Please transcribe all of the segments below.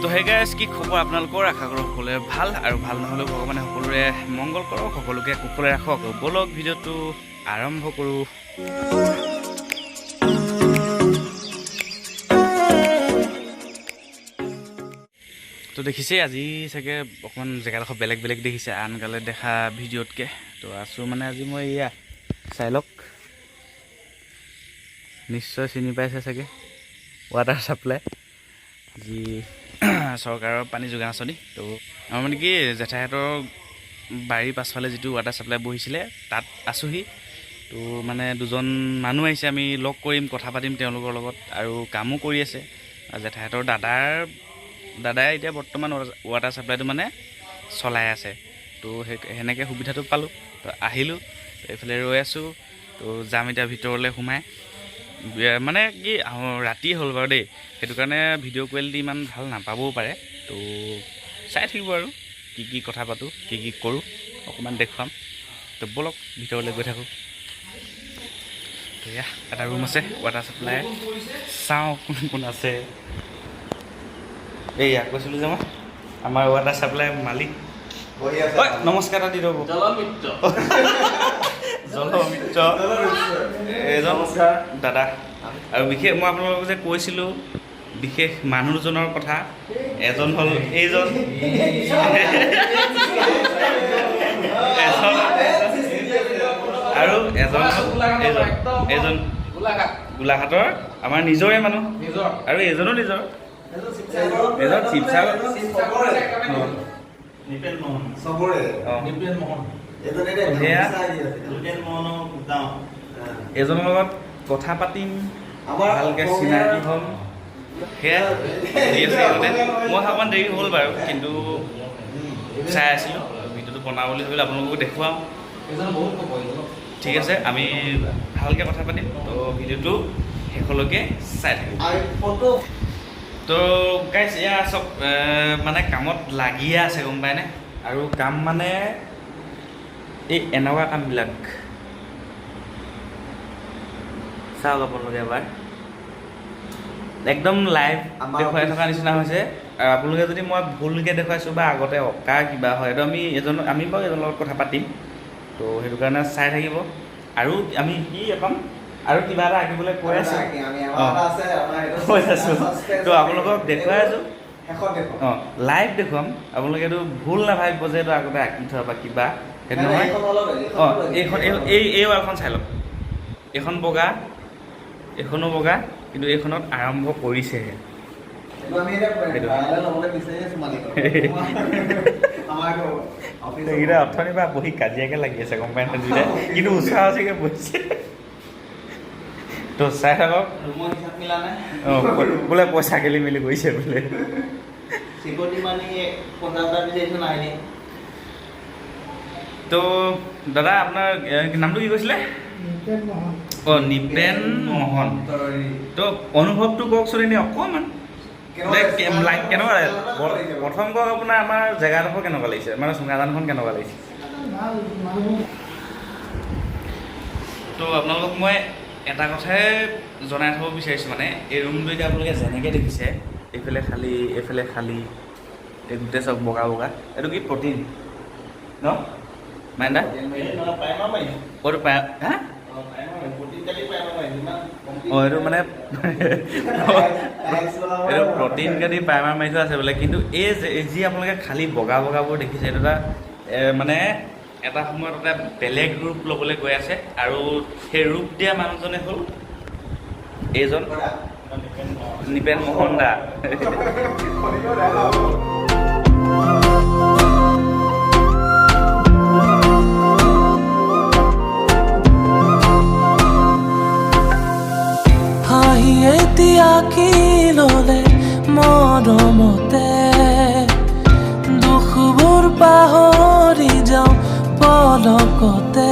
তো hey guys, কি খবৰ আপোনালোকৰ? আশা কৰোঁ সকলোৰে ভাল, আৰু ভাল নহ'লেও ভগৱানে সকলোৰে মংগল কৰক, সকলোকে কুশলে ৰাখক। ব'লক ভিডিঅ'টো আৰম্ভ কৰোঁ। তো দেখিছেই আজি চাগে অকণমান জেগাডোখৰ বেলেগ বেলেগ দেখিছে আনকালে দেখা ভিডিঅ'তকৈ। তো আছোঁ মানে আজি মই এয়া চাই লওক, নিশ্চয় চিনি পাইছে চাগে, ৱাটাৰ ছাপ্লাই যি চৰকাৰৰ পানী যোগান আঁচনি। তো আমাৰ মানে কি জেঠাইহঁতৰ বাৰীৰ পাছফালে যিটো ৱাটাৰ ছাপ্লাই বহিছিলে তাত আছোঁহি। তো মানে দুজন মানুহ আহিছে, আমি লগ কৰিম, কথা পাতিম তেওঁলোকৰ লগত, আৰু কামো কৰি আছে। জেঠাইহঁতৰ দাদাই এতিয়া বৰ্তমান ৱাটাৰ ছাপ্লাইটো মানে চলাই আছে। তো সেনেকৈ সুবিধাটো পালোঁ, তো আহিলোঁ, তো এইফালে ৰৈ আছোঁ। তো যাম এতিয়া ভিতৰলৈ সোমাই। মানে কি ৰাতি হ'ল বাৰু দেই, সেইটো কাৰণে ভিডিঅ' কোৱালিটি ইমান ভাল নাপাবও পাৰে। তো চাই থাকিব আৰু কি কথা পাতোঁ, কি কৰোঁ অকণমান দেখুৱাম। তো ব'লক ভিতৰলৈ গৈ থাকোঁ। তো এয়া এটা ৰুম আছে ৱাটাৰ ছাপ্লাই, চাওঁ কোন কোন আছে। এইয়া কৈছিলোঁ যে মই আমাৰ ৱাটাৰ ছাপ্লাই মালিক। নমস্কাৰ এটা দি ৰ'ব। জলমিত্ৰ এজন দাদা, আৰু বিশেষ মই আপোনালোকক যে কৈছিলোঁ বিশেষ মানুহ দুজনৰ কথা, এজন হ'ল এইজন, আৰু এজন হ'ল এইজন গোলাঘাটৰ আমাৰ নিজৰে মানুহ, আৰু এইজনো নিজৰ, এজন শিৱসাগৰ এজনৰ লগত কথা পাতিম, ভালকৈ চিনাকি হ'ম, সেয়া দি আছে সিহঁতে। মই অকণমান দেৰি হ'ল বাৰু, কিন্তু চাই আছিলোঁ ভিডিঅ'টো বনাওঁ বুলি ভাবিলোঁ, আপোনালোককো দেখুৱাওঁ। ঠিক আছে, আমি ভালকৈ কথা পাতিম, তো ভিডিঅ'টো শেষলৈকে চাই থাকিম। তো গাইজ এয়া চব মানে কামত লাগিয়ে আছে, গম পায়নে? আৰু কাম মানে এই এনেকুৱা কামবিলাক চাওক আপোনালোকে এবাৰ, একদম লাইভ দেখুৱাই থকা নিচিনা হৈছে। আৰু আপোনালোকে যদি মই ভুলকৈ দেখুৱাইছোঁ বা আগতে অঁকা কিবা হয়, এইটো আমি বাৰু এজনৰ লগত কথা পাতিম। তো সেইটো কাৰণে চাই থাকিব। আৰু আমি কি এখন আৰু কিবা এটা আঁকিবলৈ কৈ আছোঁ, কৈ আছোঁ। তো আপোনালোকক দেখুৱাই আছোঁ, লাইভ দেখুৱাম। আপোনালোকে এইটো ভুল নাভাবিব যে এইটো আগতে আঁকি থোৱা বা কিবা, সেইটো নহয়। এইখন এই ৱালখন চাই লওক, এইখন বগা, এইখনো বগা, কিন্তু এইখনত আৰম্ভ কৰিছেহে। এইকেইটা অথনিৰ পৰা বহি কাজিয়াকৈ লাগি আছে, গম পাই নহয় দুইটাই, কিন্তু ওচৰা ওচৰিকৈ বহিছে। তো চাই থাকক। বোলে পইচা খেলি মেলি কৰিছে বোলে। তো দাদা আপোনাৰ নামটো কি কৈছিলে? অঁ, নিপেন মোহন। তো অনুভৱটো কওকচোন এনেই অকণমান, কেনেকুৱা লাগে? প্ৰথম কওক আপোনাৰ আমাৰ জেগাডোখৰ কেনেকুৱা লাগিছে, মানে চুঙাজানখন কেনেকুৱা লাগিছে? তো আপোনালোকক মই এটা কথাই জনাই থ'ব বিচাৰিছোঁ, মানে এই ৰুমটো এতিয়া আপোনালোকে যেনেকৈ দেখিছে, এইফালে খালী এইফালে খালী, এই গোটেই চব বগা বগা, এইটো কি প্ৰটিন ন মাইণ্ডা? ক'তো পাই হা? অঁ, এইটো মানে এইটো প্ৰটিন কাটি প্ৰাইমাৰ মাৰি থোৱা আছে বোলে। কিন্তু এই যি আপোনালোকে খালী বগা বগাবোৰ দেখিছে, এইটো এটা মানে এটা সময়ত এটা বেলেগ ৰূপ ল'বলৈ গৈ আছে। আৰু সেই ৰূপ দিয়া মানুহজনে হ'ল এইজন নিপেন মোহন দা। এতিয়া কি ল'লে মৰমতে, দুখবোৰ পাহৰি যাওঁ পলকতে।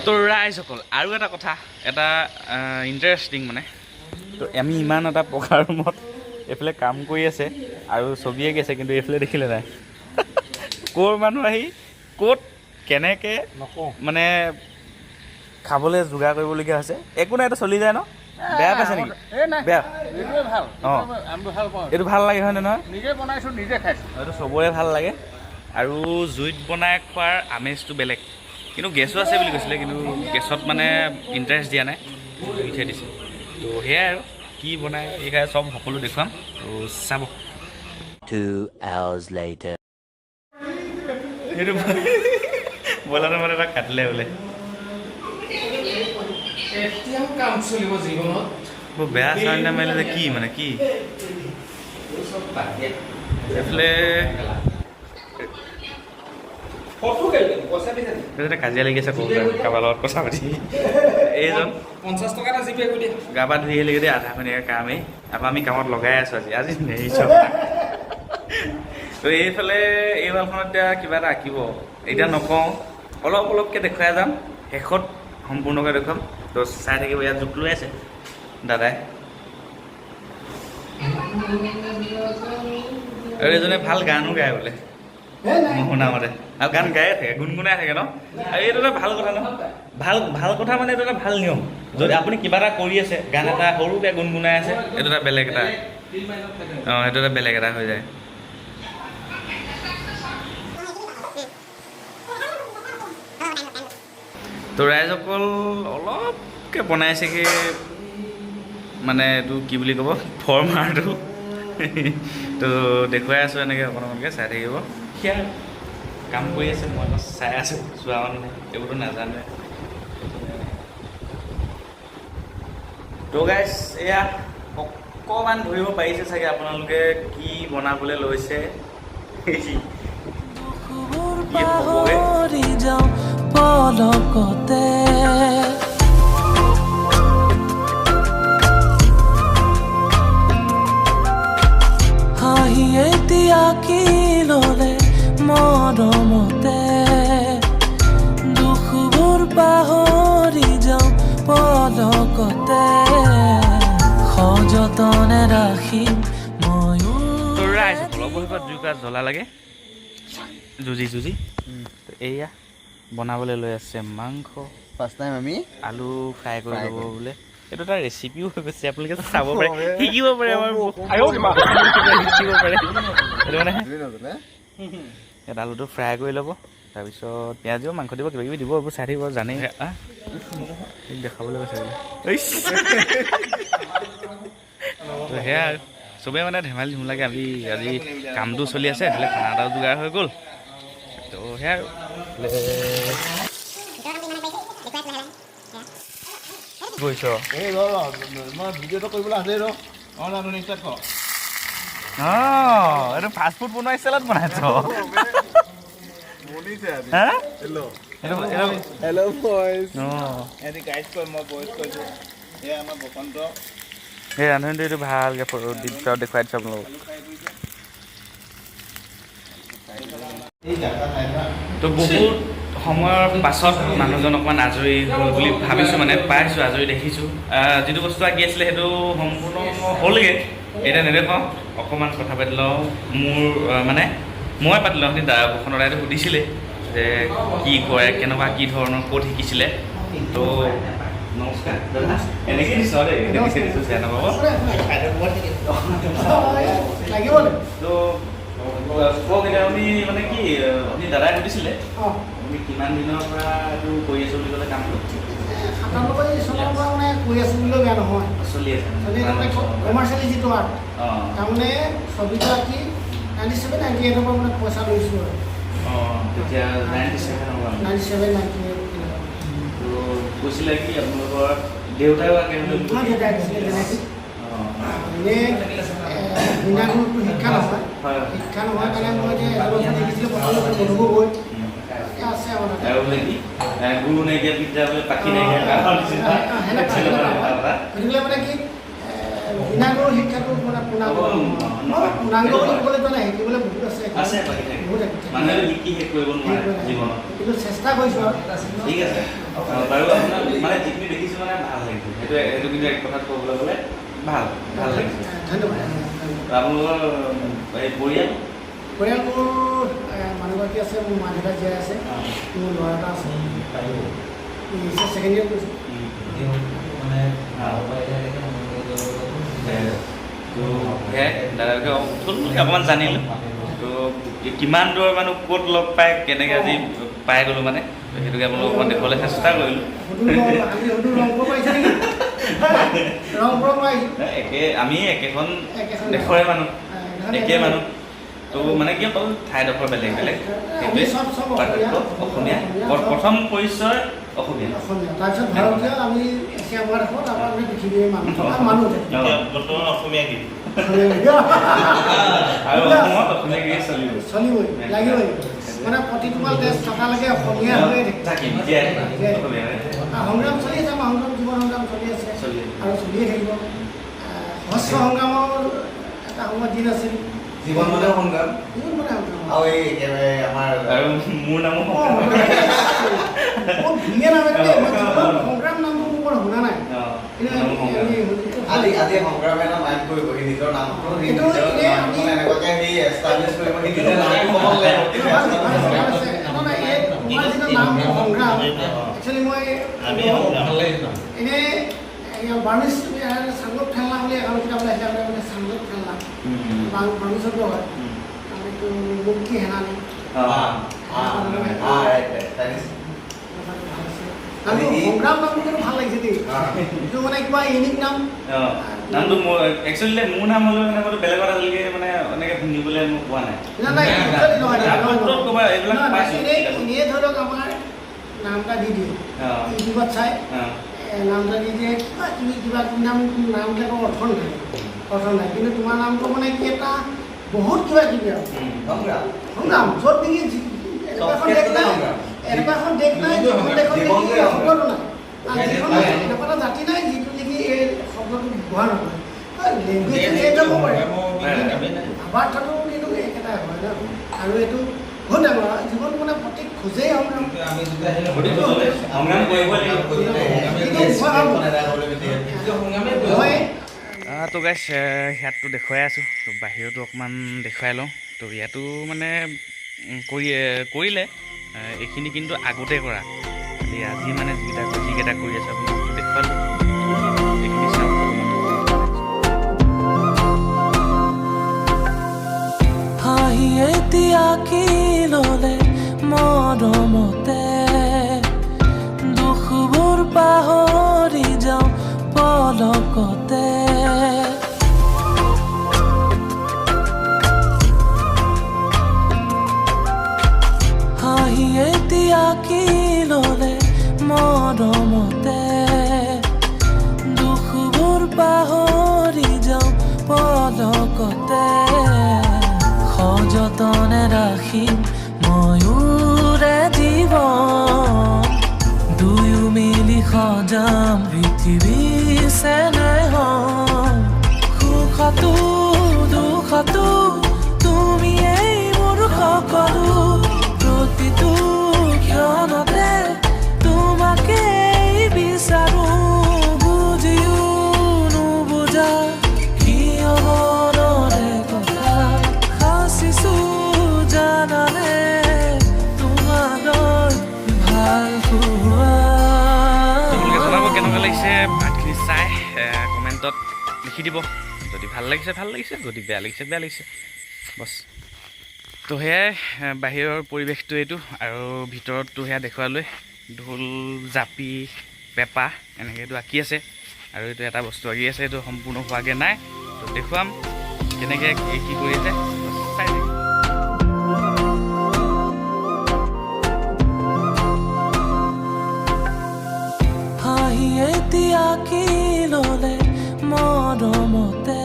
তো ৰাইজসকল আৰু এটা কথা এটা ইণ্টাৰেষ্টিং মানে তো আমি ইমান এটা পকা ৰুমত এইফালে কাম কৰি আছে আৰু ছবিয়ে গৈছে কিন্তু এইফালে দেখিলে নাই ক'ৰ মানুহ আহি ক'ত কেনেকৈ মানে খাবলৈ যোগাৰ কৰিবলগীয়া হৈছে একো নাই এইটো চলি যায় ন বেয়া পাইছে নেকি বেয়া অঁ এইটো ভাল লাগে হয়নে নহয় নিজে বনাইছোঁ নিজে খাইছোঁ এইটো চবৰে ভাল লাগে আৰু জুইত বনাই খোৱাৰ আমেজটো বেলেগ কিন্তু গেছো আছে বুলি কৈছিলে কিন্তু গেছত মানে ইণ্টাৰেষ্ট দিয়া নাই জুইতহে দিছে তো সেয়াই আৰু কি বনাই এইখাই চব সকলো দেখুৱাম তো চাব 2 hours later. সেইটো বলাৰ মানে এটা কাটিলে বোলে কাম চলিব জীৱনত বৰ বেয়া চাউণ্ড মাৰিলে যে কি মানে কি এইফালে কাজিয়া লাগি আছে কাৰোবাৰ লগত কথা পাতি এইজন 50 টকা এটা জিপে কৰি দিয়া গা পা ধুই আহিলেগৈ দেই আধাখনীয়া কামেই আকৌ আমি কামত লগাই আছোঁ আজি নেৰিছ তো এইফালে এই ৱালখনত এতিয়া কিবা এটা আঁকিব এতিয়া নকওঁ অলপ অলপকৈ দেখুৱাই যাম শেষত সম্পূৰ্ণকৈ দেখুৱাম তো চাই থাকিব ইয়াত জোখ লৈ আছে দাদাই আৰু এজনে ভাল গানো গায় বোলে মই শুনামতে আৰু গান গায়ে থাকে গুণগুণাই থাকে ন আৰু এইটো এটা ভাল কথা ন ভাল কথা মানে এইটো এটা ভাল নিয়ম যদি আপুনি কিবা এটা কৰি আছে গান এটা সৰুকৈ গুণগুণাই আছে এইটো এটা বেলেগ এটা অঁ সেইটো এটা বেলেগ এটা হৈ যায় তো ৰাইজসকল অলপকৈ বনাইছেগৈ মানে এইটো কি বুলি ক'ব ফৰ্মাৰটো তো দেখুৱাই আছোঁ এনেকৈ অকণমানকৈ চাই থাকিব সেয়া কাম কৰি আছে মই চাই আছোঁ চোৱা মানুহ এইবোৰতো নাজানে তো গাইজ এয়া অকণমান ধৰিব পাৰিছে চাগে আপোনালোকে কি বনাবলৈ লৈছে পাহৰি যাওঁ পলকতে হাঁহি এতিয়া কি ল'লে মৰমতে দুখবোৰ পাহৰি যাওঁ পলকতে সযতনে ৰাখিম ময়ো তো ৰাইজসকল অৱশেষত জুইকুৰা জ্বলা লাগে যুঁজি এয়া বনাবলৈ লৈ আছে মাংস First time আমি আলু ফ্ৰাই কৰি ল'ব বোলে এইটো এটা ৰেচিপিও হৈ গৈছে আপোনালোকে চাব পাৰে শিকিব পাৰে আমাৰ শিকিব পাৰে এইটো মানে ইয়াত আলুটো ফ্ৰাই কৰি ল'ব তাৰপিছত পিঁয়াজ দিব মাংস দিব কিবা কিবি দিব এইবোৰ চাই থাকিব জানেই দেখাবলৈ কৈছে তো সেয়া আৰু চবেই মানে ধেমালি ধুমলাকে আমি আজি কামটো চলি আছে এইফালে খানা এটাও যোগাৰ হৈ গ'ল তো সেয়া আৰু গৈছ মই ভিডিঅ'টো কৰিবলৈ আছে ৰ অঁ জানো নিশ্চয় ক অঁ এইটো ফাষ্ট ফুড বনোৱা ষ্টাইলত বনাইছ হা হেল্ল' বয়জ অঁ এহেঁতি গাইড কয় মই বয়জ কৈছোঁ এয়া আমাৰ বসন্ত এই ৰান্ধনিটো এইটো ভালকৈ ফটো দেখুৱাই দিছোঁ আপোনালোকক তো বহুত সময়ৰ পাছত মানুহজন অকণমান আজৰি হ'ল বুলি ভাবিছোঁ মানে পাইছোঁ আজৰি দেখিছোঁ যিটো বস্তু আঁকি আছিলে সেইটো সম্পূৰ্ণ হ'লগৈ এতিয়া নেদেখাওঁ অকণমান কথা পাতি লওঁ মোৰ মানে মই পাতি লওঁ আপুনি বসন্ত দাইটো সুধিছিলে যে কি কৰে কেনেকুৱা কি ধৰণৰ ক'ত শিকিছিলে তো নমস্কাৰ দাদা এনেকৈ দিছোঁ দেই এনেকৈ দিছোঁ চেয়া নাপাব তো কওক এতিয়া আপুনি মানে কি আপুনি দাদাই সুধিছিলে আপুনি কিমান দিনৰ পৰা এইটো কৰি আছোঁ বুলি ক'লে কামটো 97 চনৰ পৰা মানে কৰি আছোঁ বুলিও বেয়া নহয় চলি আছে কমাৰ্চিয়েলি যিটো আৰ্ট অঁ তাৰমানে ছবিটো আঁকি 97 98 পৰা মানে পইচা লৈছোঁ আৰু অঁ তেতিয়া 97 হ'ব 97 98 তো কৈছিলে কি আপোনালোকৰ দেউতাইও আঁকে বুলি মই দেউতাই আঁকিছিলে যেনেকৈ অঁ এনেই বিনাগুণটো শিক্ষা নহয় হয় শিক্ষা নহয় কাৰণে মই এতিয়া এজন দেখিছিলোঁ প্ৰথমতে বন্ধুবোৰ গৈ আছে আমাৰ আৰু বোলে কি গুৰু নাইকিয়া বিদ্যা বোলে পাখি নাইকিয়া গতিকে মানে কি অভিনয়ৰ শিক্ষাটো মানে পূৰ্ণাংগ মই পূৰ্ণাংগ বুলি ক'বলৈ যোৱা নাই, শিকিবলৈ বহুত আছে বহুত মানুহে শিকি শেষ কৰিব নোৱাৰে জীৱনত, কিন্তু চেষ্টা কৰিছোঁ আৰু ঠিক আছে বাৰু। আপোনাৰ মানে যিখিনি দেখিছোঁ মানে ভাল লাগিছে, সেইটো কিন্তু এক কথাত ক'বলৈ গ'লে ভাল লাগিছে। ধন্যবাদ। আপোনালোকৰ এই পৰিয়াল পৰিয়ালবোৰ মানুহগৰাকী আছে, মোৰ মা দেউতা জীয়াই আছে, মোৰ ল'ৰা এটা আছে, ছেকেণ্ড ইয়েৰ কৰিছোঁ। দাদাকে অকণমান জানিলোঁ তো কিমান দূৰ মানুহ ক'ত লগ পায়, কেনেকৈ আজি পাই গ'লোঁ মানে সেইটোকে আপোনালোক অকণমান দেখুৱাবলৈ চেষ্টা কৰিলোঁ। আমি একেখন দেশৰে মানুহ, একে মানুহ, তো মানে কি অকল ঠাইডোখৰ বেলেগ বেলেগ, সেইটোৱে পাৰ্থক্য। অসমীয়া প্ৰথম পৰিচয় অসমীয়া, তাৰপিছত ভাৰতীয়, আমি এছিয়া মহাদেশত আমি পৃথিৱীৰ মানুহ বৰ্তমান অসমীয়া গীত আৰু অসমত অসমীয়া গীত চলিবই লাগিবই, মানে প্ৰতিটোপাল দেশ থকালৈকে অসমীয়া হৈয়ে থাকিম। সংগ্ৰাম চলি আছে, আমাৰ সংগ্ৰাম জীৱন সংগ্ৰাম চলি আছে আৰু চলিয়ে থাকিব। সহস্ৰ সংগ্ৰামৰ এটা সময়ত দিন আছিল, জীৱন মানে সংগ্ৰাম, জীৱন মানে সংগ্ৰাম। আৰু এই একেবাৰে আমাৰ আৰু মোৰ নামো বহুত ধুনীয়া নাম এটা দেই, মই সংগ্ৰাম নামটো মোৰ বৰ শুনা নাই। আজি সংগ্ৰামে এটা মাইণ্ড কৰিব, সি নিজৰ নামটো এনেকুৱাকে সি এষ্টাব্লিছ কৰিব, সি নিজৰ নামটো ক'ব এনেই বাৰ্মিজ চাংগত খেলনা বুলি এখন কিতাপ ওলাইছে, মানে চাংগত খেলনা বাৰ্মিজতো হয়, এইটো মুক্তি হেনানি সংগ্ৰাম নামটো কিন্তু ভাল লাগিছে দেই, এইটো মানে কিবা ইউনিক নাম। নামটো একচুৱেলি মোৰ নাম হ'লেও মানে মই বেলেগত আজিলৈকে মানে এনেকৈ শুনিবলৈ মই পোৱা নাই। এনেই ধৰি লওক আমাৰ নাম এটা দি দিয়ে ইউটিউবত চাই, নাম এটা দি দিয়ে কিবা নামবিলাকৰ অৰ্থ নাই, কিন্তু তোমাৰ নামটো মানে কি এটা বহুত কিবা কিবি আৰু সংগ্ৰাম য'ত নেকি এনেকুৱা এখন দেশ নাই, যিখন দেশত নেকি শব্দটো নাই, এনেকুৱা এটা জাতি নাই যিটো নেকি এই শব্দটো ব্যৱহাৰ নকৰে। লেংগুৱেজটো চেঞ্জ হ'ব পাৰে, ভাৱাৰ্থটো কিন্তু একেটাই হয় ন। আৰু এইটো বহুত ডাঙৰ জীৱন, মানে প্ৰত্যেক খোজেই সংগ্ৰাম। তো গাইছ ইয়াততো দেখুৱাই আছোঁ, তো বাহিৰতো অকণমান দেখুৱাই লওঁ। তো ইয়াতো মানে কৰিলে এইখিনি কিন্তু আগতে কৰা, খালি আজি মানে যিকেইটা কৰি আছে আপোনালোকক দেখুৱালোঁ, এইখিনি চাওক। হাঁহি এতিয়া কি ল'লে মৰমতে, দুখবোৰ পাহৰি যাওঁ পলকতে। হাঁহি এতিয়া কি ল'লে মৰমতে, দুখবোৰ পাহৰি যাওঁ পলকতে। সযতনে ৰাখিম ময়ূৰে জীৱন, দুয়ো মিলি সজাম পৃথিৱী চেনেহ। সুখতো দুখতো তুমিয়েই মোৰ সকলো, প্ৰতিটো ক্ষণতে তোমাকেই বিচাৰো। বুজিও নুবুজা কিয় মনৰে কথা, সাঁচিছো জানানে তোমালৈ ভাল পোৱা। জনাব কেনেকুৱা লাগিছে ভাতখিনি চাই, কমেণ্টত লিখি দিব। যদি ভাল লাগিছে ভাল লাগিছে, যদি বেয়া লাগিছে বেয়া লাগিছে, বছ। তো সেয়াই বাহিৰৰ পৰিৱেশটো এইটো, আৰু ভিতৰততো সেয়া দেখুৱালৈ ঢোল জাপি পেঁপা এনেকৈতো আঁকি আছে, আৰু এইটো এটা বস্তু আঁকি আছে, এইটো সম্পূৰ্ণ হোৱাগৈ নাই। তো দেখুৱাম কেনেকৈ কি কৰি আছে, চাই থাকিম। হাঁহি এতিয়া কি ল'লে মৰমতে,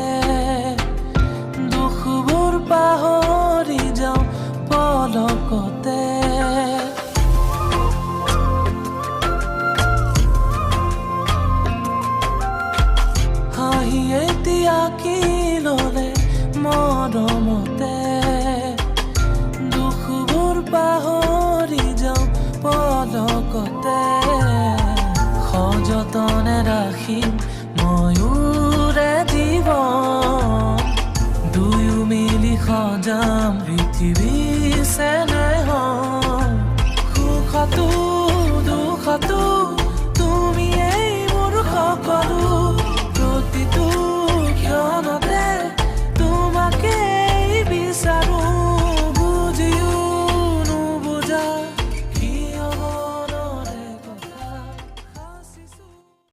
দুখবোৰ পাহৰি যাওঁ পলকতে। হাঁহি এতিয়া কি ললে মৰমতে দুখবোৰ পাহৰি যাওঁ পলকতে সযতনে ৰাখিম ময়ূৰে জীৱন দুয়ো মিলি সজাম পৃথিৱী